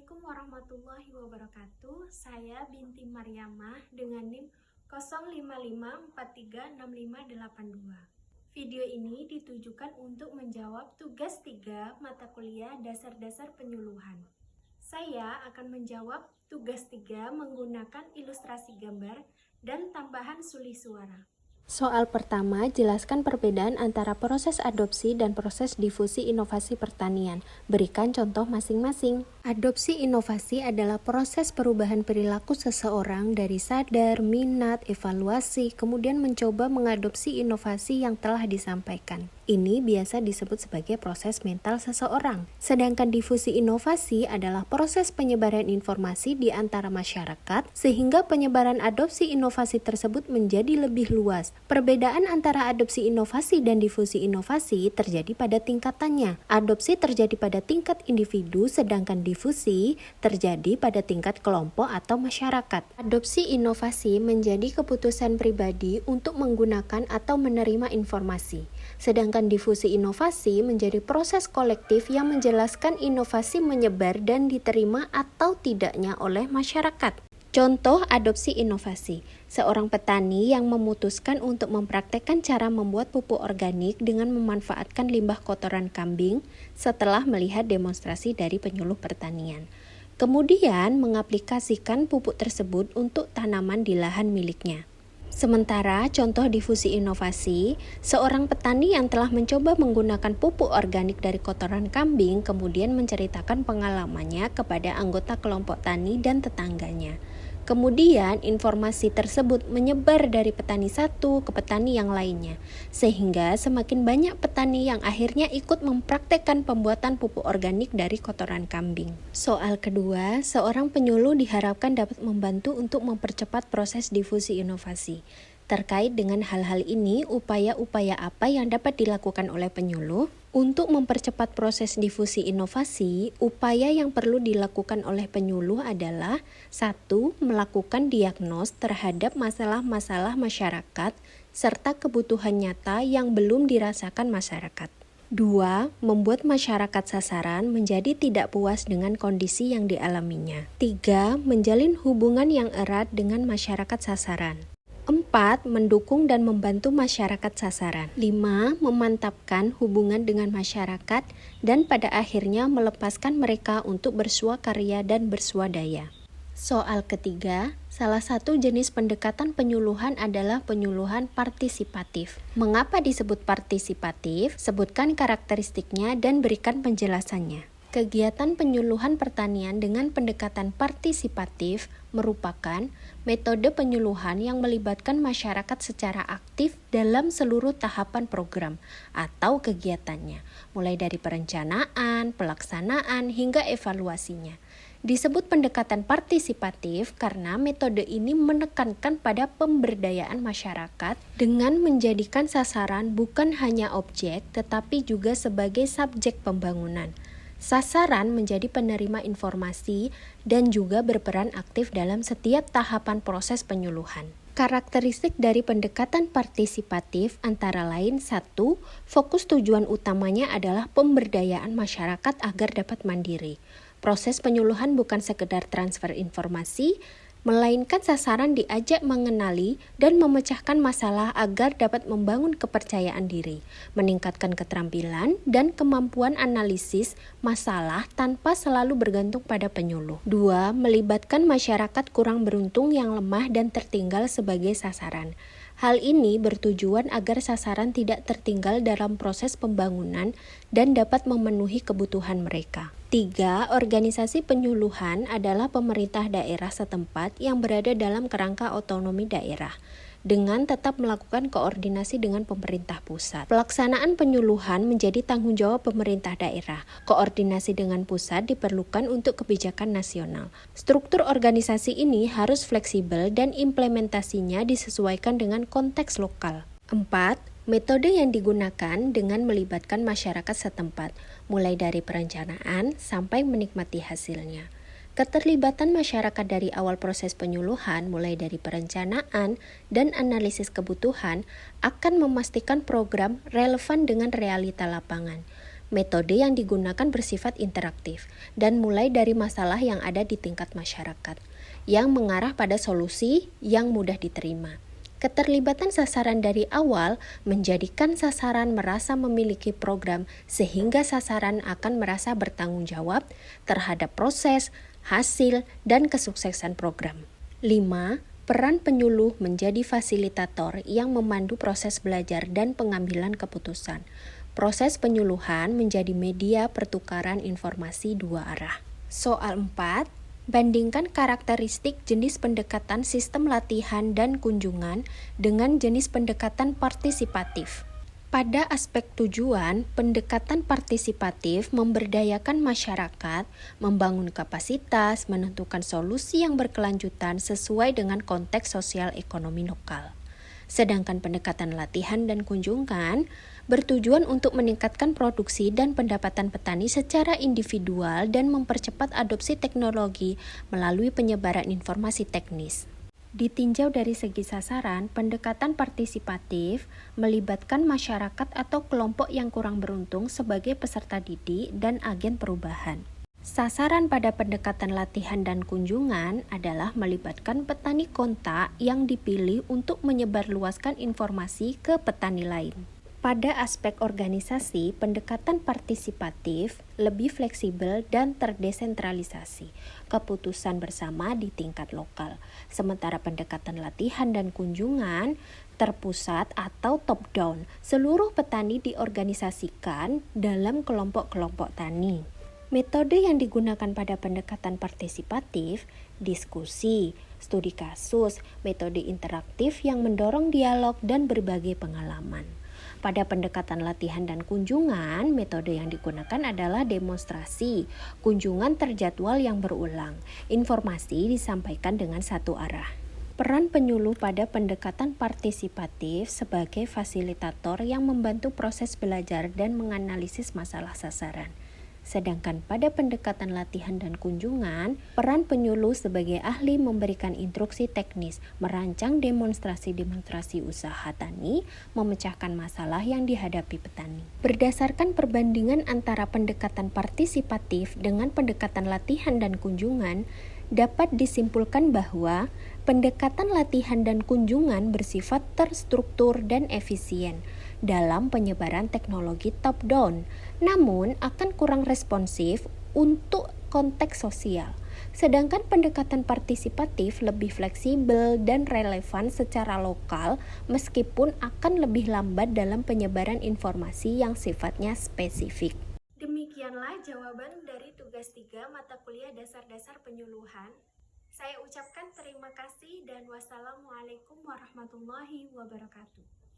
Assalamualaikum warahmatullahi wabarakatuh. Saya binti Maryamah dengan NIM 0554365582. Video ini ditujukan untuk menjawab tugas 3 mata kuliah dasar-dasar penyuluhan. Saya akan menjawab tugas 3 menggunakan ilustrasi gambar dan tambahan sulih suara. Soal pertama, jelaskan perbedaan antara proses adopsi dan proses difusi inovasi pertanian. Berikan contoh masing-masing. Adopsi inovasi adalah proses perubahan perilaku seseorang dari sadar, minat, evaluasi, kemudian mencoba mengadopsi inovasi yang telah disampaikan. Ini biasa disebut sebagai proses mental seseorang. Sedangkan difusi inovasi adalah proses penyebaran informasi di antara masyarakat sehingga penyebaran adopsi inovasi tersebut menjadi lebih luas. Perbedaan antara adopsi inovasi dan difusi inovasi terjadi pada tingkatannya. Adopsi terjadi pada tingkat individu, sedangkan difusi terjadi pada tingkat kelompok atau masyarakat. Adopsi inovasi menjadi keputusan pribadi untuk menggunakan atau menerima informasi. Sedangkan difusi inovasi menjadi proses kolektif yang menjelaskan inovasi menyebar dan diterima atau tidaknya oleh masyarakat. Contoh adopsi inovasi, seorang petani yang memutuskan untuk mempraktekkan cara membuat pupuk organik dengan memanfaatkan limbah kotoran kambing setelah melihat demonstrasi dari penyuluh pertanian. Kemudian mengaplikasikan pupuk tersebut untuk tanaman di lahan miliknya. Sementara contoh difusi inovasi, seorang petani yang telah mencoba menggunakan pupuk organik dari kotoran kambing kemudian menceritakan pengalamannya kepada anggota kelompok tani dan tetangganya. Kemudian informasi tersebut menyebar dari petani satu ke petani yang lainnya, sehingga semakin banyak petani yang akhirnya ikut mempraktekkan pembuatan pupuk organik dari kotoran kambing. Soal kedua, seorang penyuluh diharapkan dapat membantu untuk mempercepat proses difusi inovasi. Terkait dengan hal-hal ini, upaya-upaya apa yang dapat dilakukan oleh penyuluh? Untuk mempercepat proses difusi inovasi, upaya yang perlu dilakukan oleh penyuluh adalah 1. Melakukan diagnos terhadap masalah-masalah masyarakat serta kebutuhan nyata yang belum dirasakan masyarakat. 2. Membuat masyarakat sasaran menjadi tidak puas dengan kondisi yang dialaminya. 3. Menjalin hubungan yang erat dengan masyarakat sasaran. 4. Mendukung dan membantu masyarakat sasaran. 5. Memantapkan hubungan dengan masyarakat dan pada akhirnya melepaskan mereka untuk bersuakarya dan bersuadaya. Soal ketiga, salah satu jenis pendekatan penyuluhan adalah penyuluhan partisipatif. Mengapa disebut partisipatif? Sebutkan karakteristiknya dan berikan penjelasannya. Kegiatan penyuluhan pertanian dengan pendekatan partisipatif merupakan metode penyuluhan yang melibatkan masyarakat secara aktif dalam seluruh tahapan program atau kegiatannya, mulai dari perencanaan, pelaksanaan, hingga evaluasinya. Disebut pendekatan partisipatif karena metode ini menekankan pada pemberdayaan masyarakat dengan menjadikan sasaran bukan hanya objek tetapi juga sebagai subjek pembangunan. Sasaran menjadi penerima informasi dan juga berperan aktif dalam setiap tahapan proses penyuluhan. Karakteristik dari pendekatan partisipatif antara lain 1. Fokus tujuan utamanya adalah pemberdayaan masyarakat agar dapat mandiri. Proses penyuluhan bukan sekedar transfer informasi, melainkan sasaran diajak mengenali dan memecahkan masalah agar dapat membangun kepercayaan diri, meningkatkan keterampilan dan kemampuan analisis masalah tanpa selalu bergantung pada penyuluh. 2. Melibatkan masyarakat kurang beruntung yang lemah dan tertinggal sebagai sasaran. Hal ini bertujuan agar sasaran tidak tertinggal dalam proses pembangunan dan dapat memenuhi kebutuhan mereka. 3. Organisasi penyuluhan adalah pemerintah daerah setempat yang berada dalam kerangka otonomi daerah, dengan tetap melakukan koordinasi dengan pemerintah pusat. Pelaksanaan penyuluhan menjadi tanggung jawab pemerintah daerah. Koordinasi dengan pusat diperlukan untuk kebijakan nasional. Struktur organisasi ini harus fleksibel dan implementasinya disesuaikan dengan konteks lokal. 4. Metode yang digunakan dengan melibatkan masyarakat setempat, mulai dari perencanaan sampai menikmati hasilnya. Keterlibatan masyarakat dari awal proses penyuluhan, mulai dari perencanaan dan analisis kebutuhan, akan memastikan program relevan dengan realita lapangan. Metode yang digunakan bersifat interaktif dan mulai dari masalah yang ada di tingkat masyarakat, yang mengarah pada solusi yang mudah diterima. Keterlibatan sasaran dari awal menjadikan sasaran merasa memiliki program sehingga sasaran akan merasa bertanggung jawab terhadap proses, hasil, dan kesuksesan program. 5. Peran penyuluh menjadi fasilitator yang memandu proses belajar dan pengambilan keputusan. Proses penyuluhan menjadi media pertukaran informasi dua arah. Soal 4. Bandingkan karakteristik jenis pendekatan sistem latihan dan kunjungan dengan jenis pendekatan partisipatif. Pada aspek tujuan, pendekatan partisipatif memberdayakan masyarakat, membangun kapasitas, menentukan solusi yang berkelanjutan sesuai dengan konteks sosial ekonomi lokal. Sedangkan pendekatan latihan dan kunjungan bertujuan untuk meningkatkan produksi dan pendapatan petani secara individual dan mempercepat adopsi teknologi melalui penyebaran informasi teknis. Ditinjau dari segi sasaran, pendekatan partisipatif melibatkan masyarakat atau kelompok yang kurang beruntung sebagai peserta didik dan agen perubahan. Sasaran pada pendekatan latihan dan kunjungan adalah melibatkan petani kontak yang dipilih untuk menyebarluaskan informasi ke petani lain. Pada aspek organisasi, pendekatan partisipatif lebih fleksibel dan terdesentralisasi, keputusan bersama di tingkat lokal. Sementara pendekatan latihan dan kunjungan terpusat atau top-down, seluruh petani diorganisasikan dalam kelompok-kelompok tani. Metode yang digunakan pada pendekatan partisipatif, diskusi, studi kasus, metode interaktif yang mendorong dialog dan berbagi pengalaman. Pada pendekatan latihan dan kunjungan, metode yang digunakan adalah demonstrasi, kunjungan terjadwal yang berulang, informasi disampaikan dengan satu arah. Peran penyuluh pada pendekatan partisipatif sebagai fasilitator yang membantu proses belajar dan menganalisis masalah sasaran. Sedangkan pada pendekatan latihan dan kunjungan, peran penyuluh sebagai ahli memberikan instruksi teknis, merancang demonstrasi-demonstrasi usaha tani, memecahkan masalah yang dihadapi petani. Berdasarkan perbandingan antara pendekatan partisipatif dengan pendekatan latihan dan kunjungan, dapat disimpulkan bahwa pendekatan latihan dan kunjungan bersifat terstruktur dan efisien dalam penyebaran teknologi top-down, namun akan kurang responsif untuk konteks sosial. Sedangkan pendekatan partisipatif lebih fleksibel dan relevan secara lokal meskipun akan lebih lambat dalam penyebaran informasi yang sifatnya spesifik. Demikianlah jawaban dari tugas 3 mata kuliah dasar-dasar penyuluhan. Saya ucapkan terima kasih dan wassalamualaikum warahmatullahi wabarakatuh.